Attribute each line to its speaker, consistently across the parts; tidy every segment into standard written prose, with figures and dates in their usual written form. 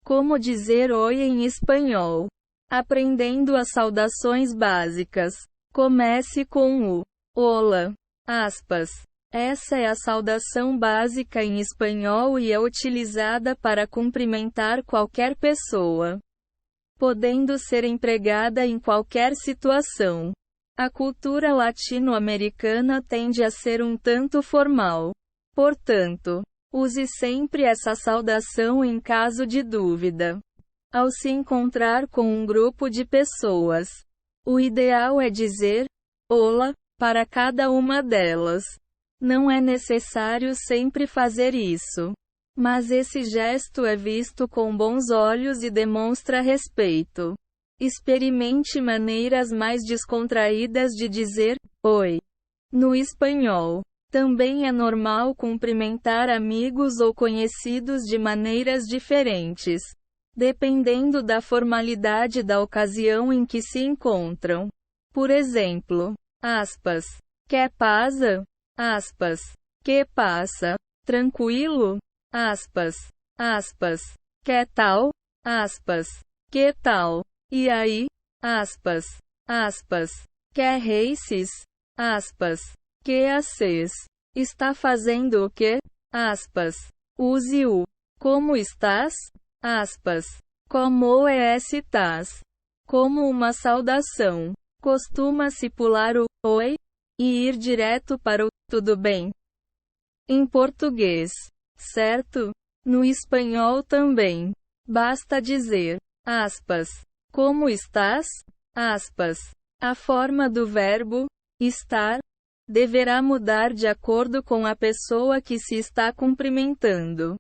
Speaker 1: Como dizer oi em espanhol? Aprendendo as saudações básicas. Comece com o Olá. Aspas. Essa é a saudação básica em espanhol e é utilizada para cumprimentar qualquer pessoa, podendo ser empregada em qualquer situação. A cultura latino-americana tende a ser um tanto formal. Portanto, use sempre essa saudação em caso de dúvida. Ao se encontrar com um grupo de pessoas, o ideal é dizer olá para cada uma delas. Não é necessário sempre fazer isso, mas esse gesto é visto com bons olhos e demonstra respeito. Experimente maneiras mais descontraídas de dizer oi. No espanhol, também é normal cumprimentar amigos ou conhecidos de maneiras diferentes, dependendo da formalidade da ocasião em que se encontram. Por exemplo, aspas, que pasa? Aspas, que passa? Tranquilo? Aspas, que tal? Aspas, que tal? E aí? Aspas, que races? Aspas, que haces? Está fazendo o quê? Aspas, use o como estás? Aspas, como estás? Como uma saudação. Costuma-se pular o oi e ir direto para o tudo bem. Em português, certo? No espanhol também. Basta dizer, aspas, como estás? Aspas. A forma do verbo estar deverá mudar de acordo com a pessoa que se está cumprimentando.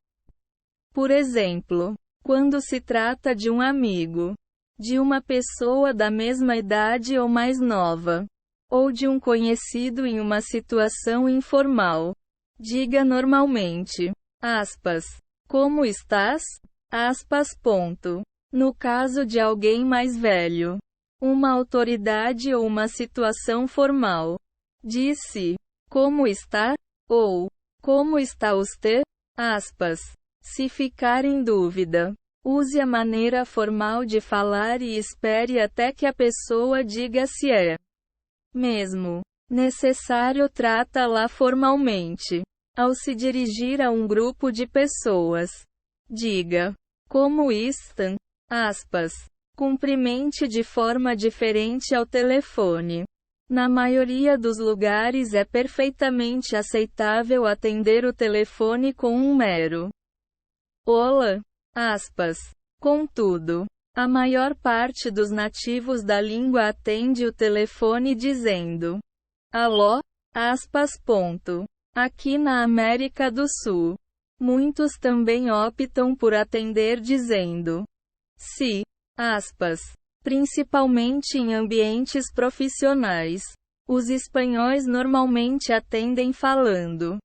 Speaker 1: Por exemplo, quando se trata de um amigo, de uma pessoa da mesma idade ou mais nova, ou de um conhecido em uma situação informal, diga normalmente, aspas, como estás? Aspas, ponto. No caso de alguém mais velho, uma autoridade ou uma situação formal, disse, como está? Ou, como está você? Aspas. Se ficar em dúvida, use a maneira formal de falar e espere até que a pessoa diga se é mesmo necessário trata-la formalmente. Ao se dirigir a um grupo de pessoas, diga, como estão? Aspas. Cumprimente de forma diferente ao telefone. Na maioria dos lugares é perfeitamente aceitável atender o telefone com um mero olá. Aspas. Contudo, a maior parte dos nativos da língua atende o telefone dizendo alô, aspas, ponto. Aqui na América do Sul, muitos também optam por atender dizendo sim, aspas. Principalmente em ambientes profissionais. Os espanhóis normalmente atendem falando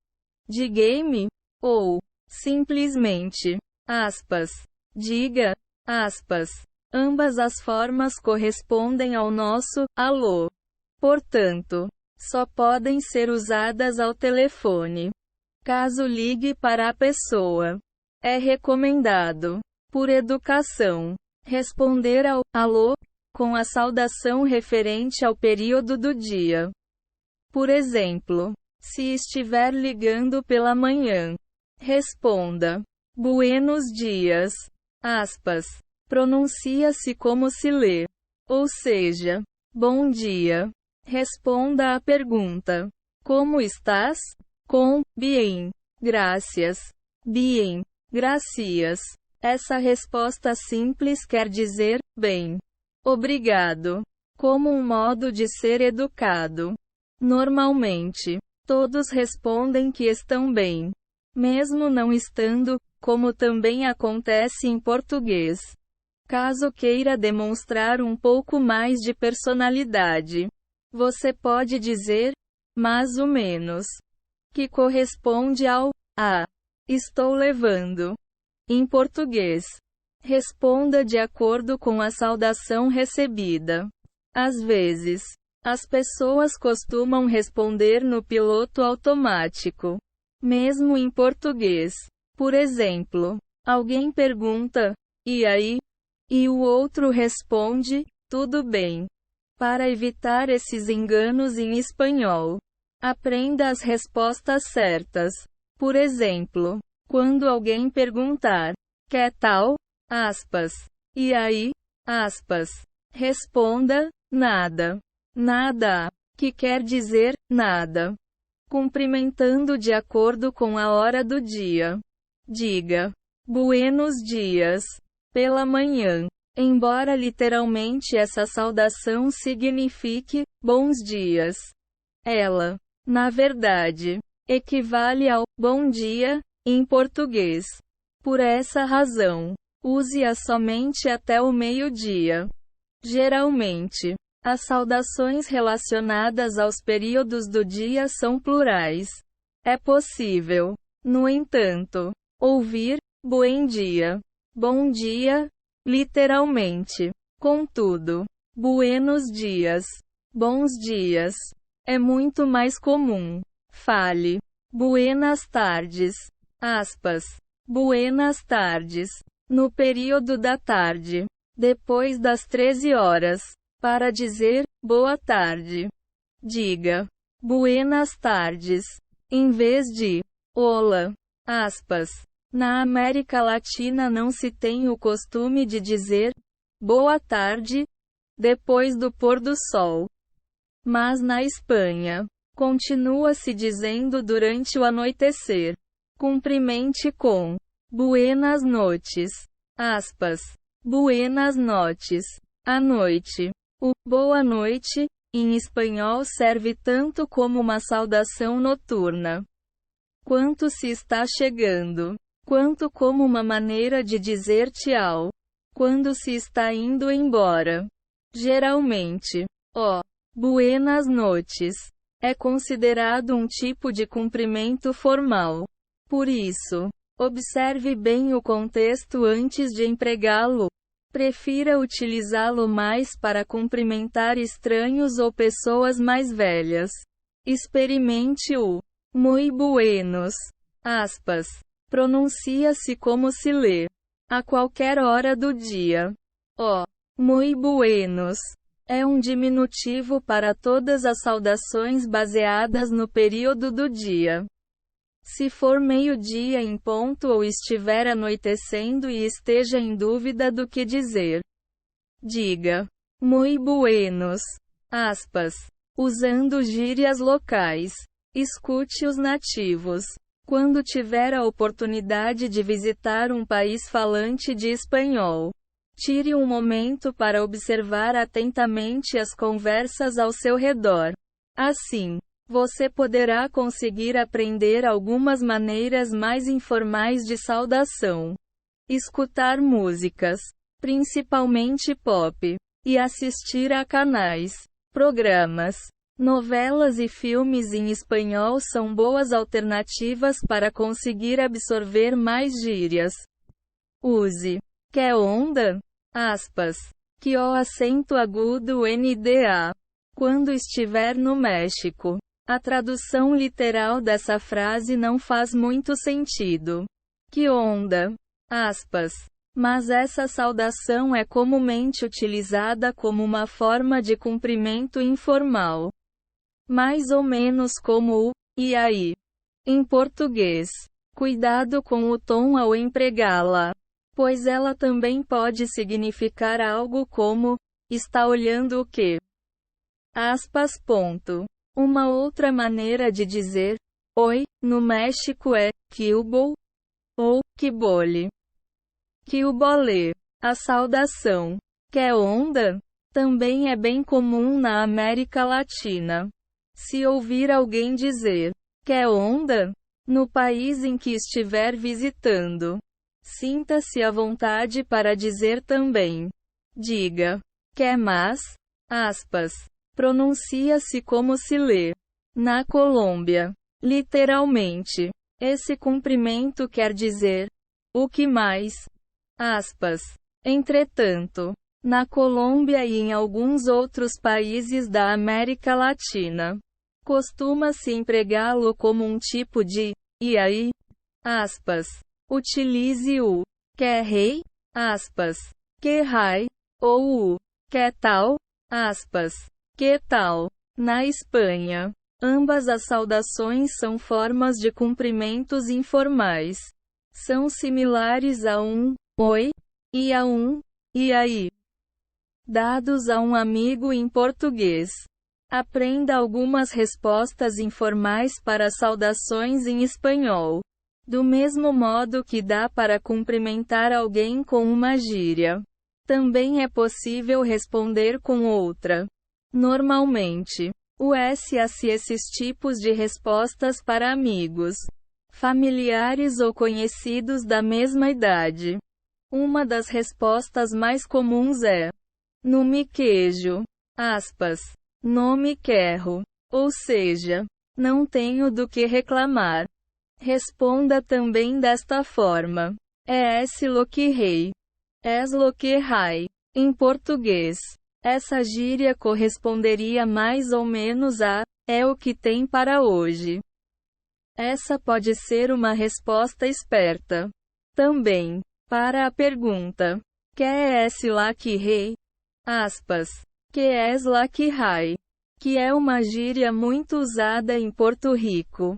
Speaker 1: de game ou simplesmente, aspas, diga, aspas. Ambas as formas correspondem ao nosso alô. Portanto, só podem ser usadas ao telefone. Caso ligue para a pessoa, é recomendado, por educação, responder ao alô com a saudação referente ao período do dia. Por exemplo, se estiver ligando pela manhã, responda buenos dias. Aspas. Pronuncia-se como se lê. Ou seja, bom dia. Responda à pergunta: como estás? Com bien. Gracias. Bien. Gracias. Essa resposta simples quer dizer bem. Obrigado. Como um modo de ser educado. Normalmente, todos respondem que estão bem, mesmo não estando, como também acontece em português. Caso queira demonstrar um pouco mais de personalidade, você pode dizer, mais ou menos, que corresponde ao estou levando. Em português, responda de acordo com a saudação recebida. Às vezes, as pessoas costumam responder no piloto automático, mesmo em português. Por exemplo, alguém pergunta: e aí? E o outro responde, tudo bem. Para evitar esses enganos em espanhol, aprenda as respostas certas. Por exemplo, quando alguém perguntar, que tal? Aspas. E aí? Aspas. Responda, nada. Nada. Que quer dizer, nada. Cumprimentando de acordo com a hora do dia. Diga, buenos dias. Pela manhã. Embora literalmente essa saudação signifique, bons dias. Ela, na verdade, equivale ao, bom dia, em português. Por essa razão, use-a somente até o meio-dia. Geralmente, as saudações relacionadas aos períodos do dia são plurais. É possível, no entanto, ouvir, buen dia, bom dia, literalmente. Contudo, buenos dias, bons dias, é muito mais comum. Fale, buenas tardes, aspas, buenas tardes, no período da tarde, depois das 13 horas, para dizer, boa tarde. Diga, buenas tardes, em vez de, hola, aspas. Na América Latina não se tem o costume de dizer, boa tarde, depois do pôr do sol. Mas na Espanha, continua-se dizendo durante o anoitecer. Cumprimente com, buenas noches, aspas, buenas noches, à noite. O boa noite, em espanhol serve tanto como uma saudação noturna, quanto se está chegando, quanto como uma maneira de dizer tchau, quando se está indo embora. Geralmente, buenas noches, é considerado um tipo de cumprimento formal. Por isso, observe bem o contexto antes de empregá-lo. Prefira utilizá-lo mais para cumprimentar estranhos ou pessoas mais velhas. Experimente o muy buenos, aspas. Pronuncia-se como se lê. A qualquer hora do dia. Muy buenos é um diminutivo para todas as saudações baseadas no período do dia. Se for meio-dia em ponto ou estiver anoitecendo e esteja em dúvida do que dizer, diga, muy buenos, aspas, usando gírias locais. Escute os nativos. Quando tiver a oportunidade de visitar um país falante de espanhol, tire um momento para observar atentamente as conversas ao seu redor. Assim, você poderá conseguir aprender algumas maneiras mais informais de saudação. Escutar músicas, principalmente pop, e assistir a canais, programas, novelas e filmes em espanhol são boas alternativas para conseguir absorver mais gírias. Use que onda? Aspas. Que o acento agudo NDA. Quando estiver no México. A tradução literal dessa frase não faz muito sentido. Que onda? Aspas. Mas essa saudação é comumente utilizada como uma forma de cumprimento informal. Mais ou menos como o e aí em português. Cuidado com o tom ao empregá-la, pois ela também pode significar algo como está olhando o quê? Aspas. Uma outra maneira de dizer oi no México é que hubo ou que bole. Que o bolê. A saudação que onda também é bem comum na América Latina. Se ouvir alguém dizer que onda no país em que estiver visitando, sinta-se à vontade para dizer também. Diga que mais, aspas. Pronuncia-se como se lê. Na Colômbia, literalmente, esse cumprimento quer dizer o que mais, aspas. Entretanto, na Colômbia e em alguns outros países da América Latina, costuma-se empregá-lo como um tipo de e aí, aspas. Utilize o que é rei, aspas, que rai, ou o, que tal, aspas, que tal. Na Espanha, ambas as saudações são formas de cumprimentos informais. São similares a um oi e a um e aí, dados a um amigo em português. Aprenda algumas respostas informais para saudações em espanhol. Do mesmo modo que dá para cumprimentar alguém com uma gíria, também é possível responder com outra. Normalmente, usa-se esses tipos de respostas para amigos, familiares ou conhecidos da mesma idade. Uma das respostas mais comuns é: não me queijo, aspas, não me quero, ou seja, não tenho do que reclamar. Responda também desta forma: es lo que rei, es lo que rai. Em português, essa gíria corresponderia mais ou menos a é o que tem para hoje. Essa pode ser uma resposta esperta. Também, para a pergunta: que es la que rei? Aspas, que es la que rai, que é uma gíria muito usada em Porto Rico.